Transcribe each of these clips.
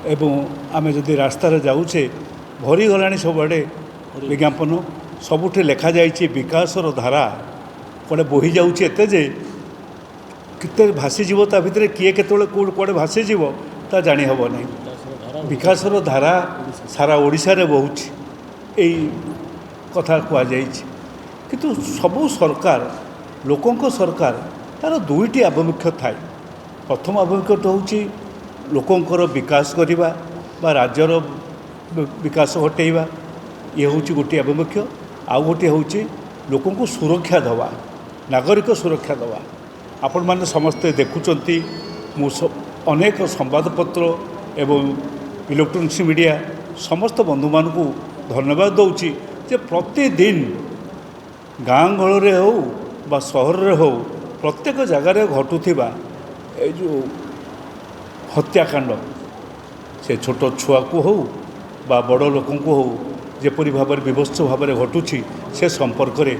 एवं आमे जदि रास्तार जाऊे भरीगला सबुआड़े विज्ञापन सबुठ लिखा जाइए विकासर धारा कड़े बोही जाते जे केते भासीजीव ता भितर किए केतोले कड़े भासीजीव ता जानी हब नहीं। विकासर धारा सारा ओडिशा रे बहुत यही कथा कहुई किंतु सबू सरकार लोकों सरकार तार दुईटी आभिमुख्य थाए। प्रथम आभिमुख्य हूँ लोकंर विकास करवा बा राज्यर विकास घटेवा ये हूँ गोटे आभिमुख्य। आउ गोटे हूँ लोकों को सुरक्षा दवा नागरिक सुरक्षा दवा। आपण मैंने समस्ते देखुंट अनेक संवादपत्र एवं इलेक्ट्रोनिक्स मीडिया समस्त बंधु मान को धन्यवाद दूची जे प्रतिदिन गाँ गहल हो बा सहर हो प्रत्येक जगार घटुवा जो हत्याकांड से छोट छुआ को हो बा बड़ लोक हो जेपरी भाव में विभत्स भाव में घटुची से संपर्क में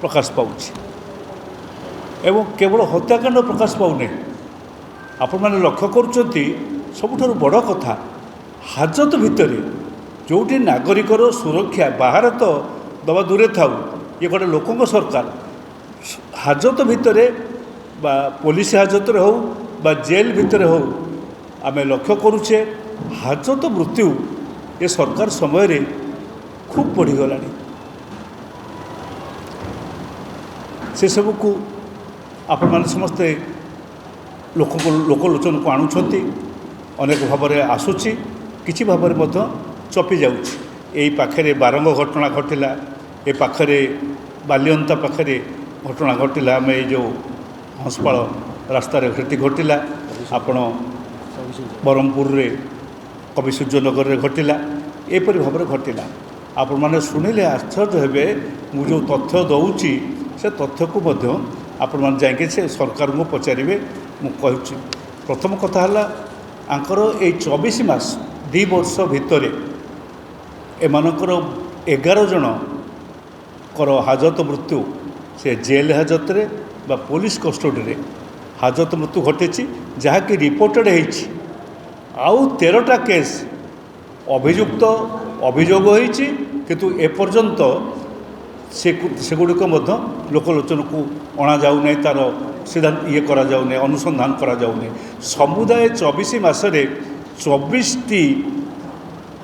प्रकाश पाउछि एवं केवल हत्याकांड प्रकाश पाउने आपण मैंने लक्ष्य करुँच सबुठारु बड़ कथा हाजत भितर जोटी नागरिकर सुरक्षा बाहर तो दबा दूरे थाउ ये गोटे लोकों सरकार हाजत भितर बा पुलिस हाजत हो बा जेल भितर हो आमे लक्ष्य करुचे हाजत मृत्यु ये सरकार समय रे खूब बढ़ीगला से सबको आपण मैंने समस्ते लोकलोचन को आणुंट अनेक भाव में आसूची किसी भाव में चपी जाऊँगी। यही पाखे बारंग घटना घटला ए पाखे बालिअंता पाखे घटना घटला आम जो हंसपाल रास्तार क्षति घटला आपण ब्रह्मपुर रे कवि सूर्यनगर में घटला एपरी भाव में घटला। आपण मैंने शुणिले आश्चर्य हे मु जो तथ्य दौची से तथ्य को आपण मैंने जाइए से सरकार को पचारे मुझे प्रथम कथा है आंकर ये 24 मास 2 वर्ष भितर एमानकर 11 जन कर हाजत मृत्यु से जेल हाजत रे बा पुलिस कस्टडी रे हाजत मृत्यु घटी जहाँकि रिपोर्टेड होती आउ 13टा केस अभियुक्त अभियोग होती किंतु एपर्यंत सेगुड़िक लोकलोचन को अणा जाऊ नहीं तार सीधा ये करा जाऊ नहीं अनुसंधान करा जाऊ नहीं। समुदाय 24 मासरे 24टी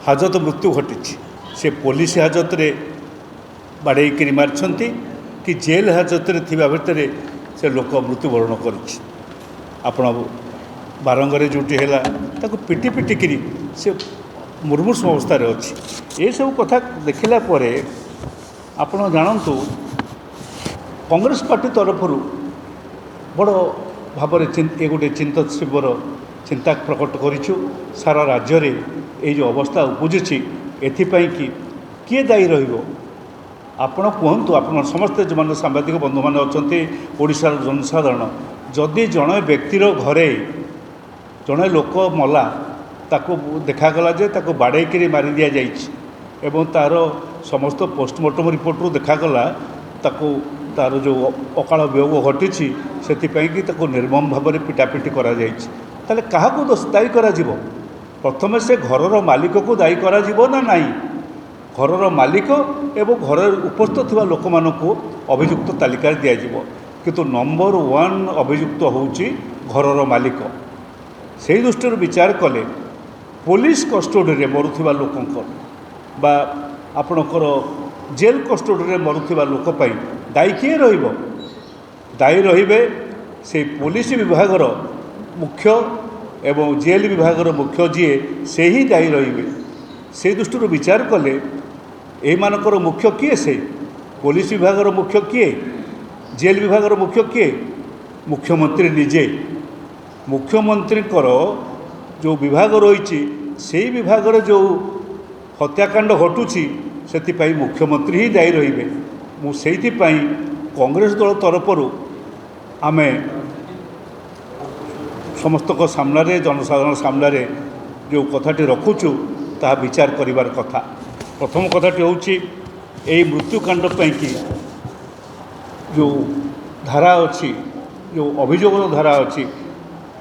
हाजत मृत्यु घटी से पुलिस हाजत रे बाड़े मारी कि जेल हाजत रे थिबा भितर से लोक मृत्युवरण कर बारंगरे जोटी है पिटी पिटी करी से मुर्मूर्षु अवस्था अच्छी ये सब कथा देखला परे आपण जानतु कांग्रेस पार्टी तरफ बड़ भाव ये गोटे चिंता शिविर चिंता प्रकट करूँ सारा राज्य रे ये जो अवस्था उपजुची एथिपाई कि किए दायी आपण कहतु आप समस्ते जो मैंने सांबादिक बंधु मैंने अच्छा ओडिशार जनसाधारण जदि जड़े व्यक्तिर घरे जड़े लोक मला ताको देखागला जे ताको बाड़े मारी दि जाइए एवं तार समस्त पोस्टमार्टम रिपोर्ट रू देखागला ताको तार जो अकाल वियोग घटी से निर्मम भाव में पिटापिटी करा ताले काहाकू दायी करा जीवो प्रथमे से घरर मालिक को दायी करा जीवो ना नहीं घरर मालिक एवं घर उपस्थित थिबा लोक मानकू अभियुक्त तालिका दिज्व किंतु नंबर 1 अभियुक्त होउची घरर मालिक से दृष्टि विचार कले पुलिस कस्टडी रे मरुथिबा लोकंकर बा आपणकर जेल कस्टडी रे मरुथिबा लोक पई दायी किए रहिबो दायी रहिबे से पुलिस विभागर मुख्य एवं जेल विभागर मुख्य जी से ही दायी रहिबे से दृष्टि विचार कले एही मानकर मुख्य किए से पुलिस विभागर मुख्य किए जेल विभागर मुख्य किए मुख्यमंत्री निजे मुख्यमंत्री जो विभाग रही से विभाग जो हत्याकांड घटुची से मुख्यमंत्री ही दायी रहिबे मुझे कांग्रेस दल तरफ आम समस्त सामने जनसाधारण सामने जो कथाटी रखुचु ता विचार करिवार कथा। प्रथम कथाटी हूँ यही मृत्युकांड कि जो धारा अच्छी जो अभियोग धारा अच्छी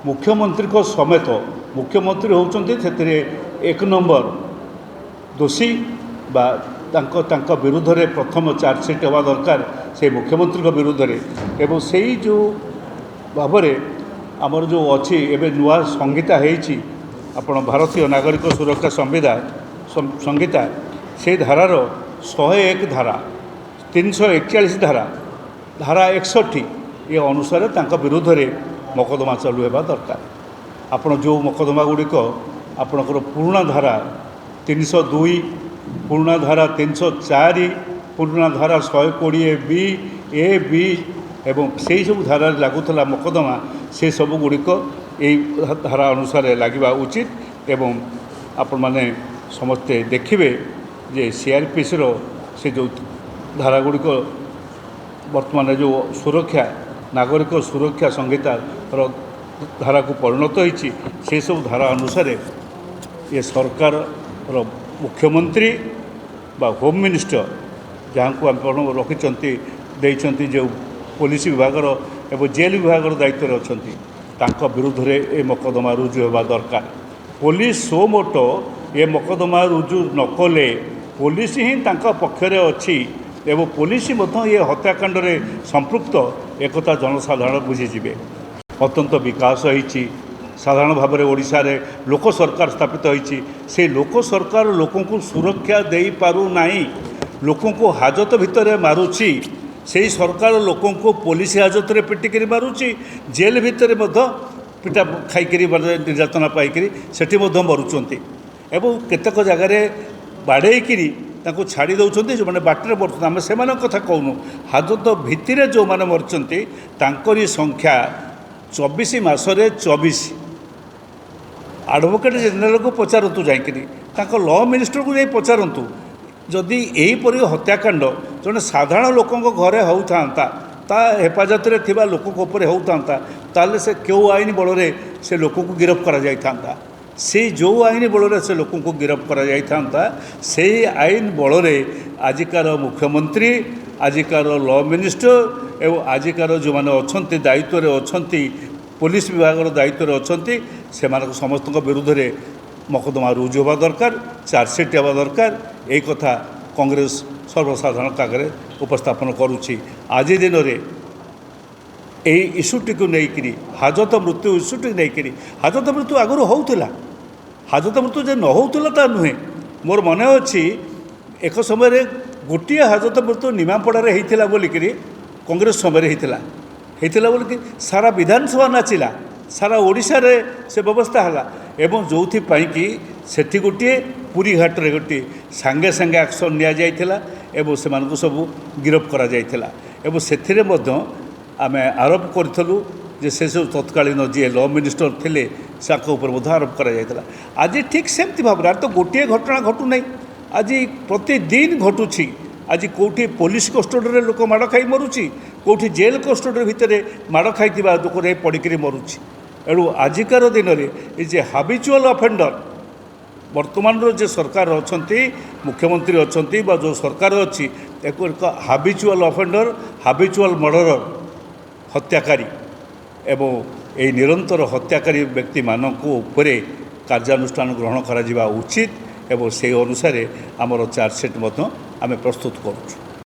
मुख्यमंत्री को समेत मुख्यमंत्री होउचंती सेतिरे एक नंबर दोषी बा तांको विरुद्ध रे प्रथम चार्जसीट हवा दरकार से मुख्यमंत्री विरुद्ध रे एवं से जो भाव आमर जो अच्छी एवं नुआ संहिता होती आपण भारतीय नागरिक सुरक्षा संहिता से धारार 101 धारा 341 धारा 61 ये अनुसार तांको विरुद्ध रे मकदमा चालू होगा दरकार। आपण जो मकदमा गुड़िक आपणकर पुराणा धारा 302 पुराणा धारा 304 पुराणा धारा 120 ए बी एवं से सब धारा लगुला मकदमा से सब गुड़िक यही धारा अनुसार लगे उचित एवं आपण मैंने समस्ते देखिए जे सीआरपीसी से जो धारा गुड़िक वर्तमान जो सुरक्षा नागरिक सुरक्षा संहिता धारा को परिणत होती से सब धारा अनुसार ये सरकार मुख्यमंत्री बा होम मिनिस्टर जहाँ को आप रखिंट जो पुलिस विभाग एवं जेल विभाग दायित्व अच्छा विरुद्ध रे ये मकदमा रुजु होगा दरकार। पुलिस सो मोटो ये मकदमा रुजु नकले पुलिस ही पक्षरे अच्छी एवं पुलिस ये हत्याकांड रे संपृक्त एक जनसाधारण बुझीजे। अत्यंत विकास होती साधारण भाव में ओडिशा रे लोक सरकार स्थापित होती से लोक सरकार लोक को सुरक्षा दे पारु नाही लोक को हाजत भितर मारुची से सरकार लोक को पुलिस हाजत रे पिटिक मारुची जेल भितर पिटा खाई निर्यातना पाई सेठी मरुंच एवं केतक जगार बाड़ेकरी छाड़ी दौरान जो मैंने बाटर मरुँच आम से कथा कहूँ हाजत भितर जो मैंने मरी संख्या 24 मासरे 24 एडवोकेट जेनेल को पचारतु जाकि लॉ मिनिस्टर को जाई पचारतु जदि यहीपरि हत्याकांड जड़े साधारण लोक घरे होता ता हेफाजत रे थिबा लोक ऊपर होता ताले से क्यों आईन बल से लोक को गिरफ्त करा जाइथांता से जो आईन बल से लोक को गिरफ्त करा जाइथांता से आईन बल आजिकार मुख्यमंत्री आजिकार लॉ मिनिस्टर एवं आजिकार जो मैंने अच्छा दायित्व अच्छा पुलिस विभाग दायित्व अच्छा से समस्त विरुद्ध रे मकदमा रुजु होगा दरकार चार्जसीट होगा दरकार यही कथा कांग्रेस सर्वसाधारण आगे उपस्थापन करुच्ची। आज दिन में यही इश्यूटी को लेकर हाजत मृत्यु इश्यूटी नहीं हाजत मृत्यु आगुरी होता हाजत मृत्यु जे न होता नुहे मोर मन अच्छी एक समय गोटे हाजत मृत्यु निमापड़ारे होता बोलिक कांग्रेस समय होता बोलिक सारा विधानसभा नाचिला सारा ओडिशा रे से व्यवस्था है एवं जो कि सेठी गोटे पुरी घाट रे गोटे सांगे सांगे एक्शन निया जाइथिला एवं से मानकु सब गिरफ्त करा जाइथिला एवं सेथिरे मध्य आमे आरोप करथलु जे से सब तत्कालीन जी लॉ मिनिस्टर थिले साक ऊपर मध्य आरोप करा जाइथिला। आज ठीक सेमती भाव तो गोटे घटना घटू नहीं आज प्रतिदिन घटुछि आज कौटी पुलिस कस्टडी लोक माड़ खाई मरुची कौटी जेल कस्टडी भितर माड़ खाई लोक पड़क मरुची एणु आजिकार दिन में जे हाबिचुअल अफेंडर वर्तमान जो सरकार अच्छा मुख्यमंत्री अच्छा जो सरकार अच्छी एक हाबिचुअल अफेंडर हाबिचुअल मर्डरर हत्याकारी एवं ये निरंतर हत्याकारी व्यक्ति मानक उपरे कार्यानुष्ठान ग्रहण करा उचित एवं से अनुसार आमर चार्जसीट आम प्रस्तुत करुँ।